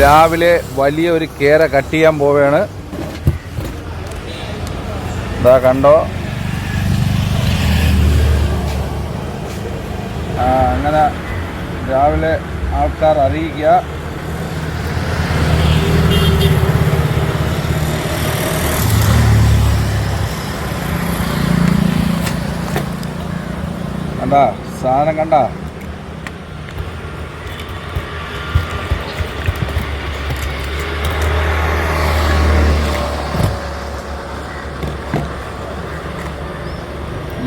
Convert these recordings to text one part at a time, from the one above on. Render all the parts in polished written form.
രാവിലെ വലിയൊരു കേര കട്ട് ചെയ്യാൻ പോവുകയാണ്. ഇതാ കണ്ടോ, അങ്ങനെ രാവിലെ ആൾക്കാർ അറിയിക്കുക. കണ്ടാ സാധനം കണ്ടാ,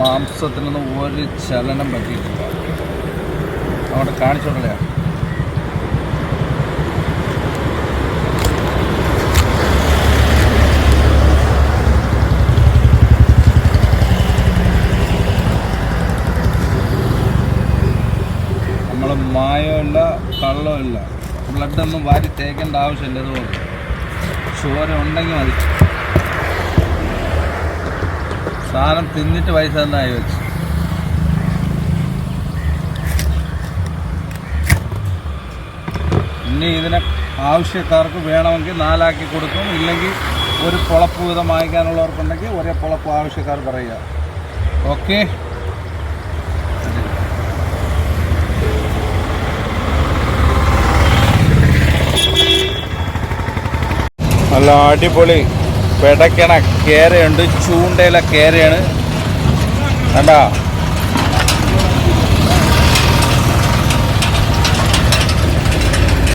മാംസത്തിനൊന്നും ഒരു ചലനം പറ്റിയിട്ടില്ല. അങ്ങോട്ട് കാണിച്ചോളയാ. നമ്മൾ മായമില്ല കള്ളമില്ല, ബ്ലഡൊന്നും വാരി തേക്കേണ്ട ആവശ്യമില്ല. ഇതുപോലെ ചോര ഉണ്ടെങ്കിൽ മതി. സാധനം തിന്നിട്ട് പൈസ തന്നായി വെച്ച്. ഇനി ഇതിനെ ആവശ്യക്കാർക്ക് വേണമെങ്കിൽ 4 ആക്കി കൊടുക്കും. ഇല്ലെങ്കിൽ ഒരു പൊളപ്പ് വീതം വാങ്ങിക്കാനുള്ളവർക്കുണ്ടെങ്കിൽ ഒരേ പൊളപ്പ് ആവശ്യക്കാർ പറയുക. ഓക്കെ, നല്ല അടിപൊളി പിടയ്ക്കണ കേരയുണ്ട്. ചൂണ്ടയിലെ കേരയാണ് കണ്ടാ.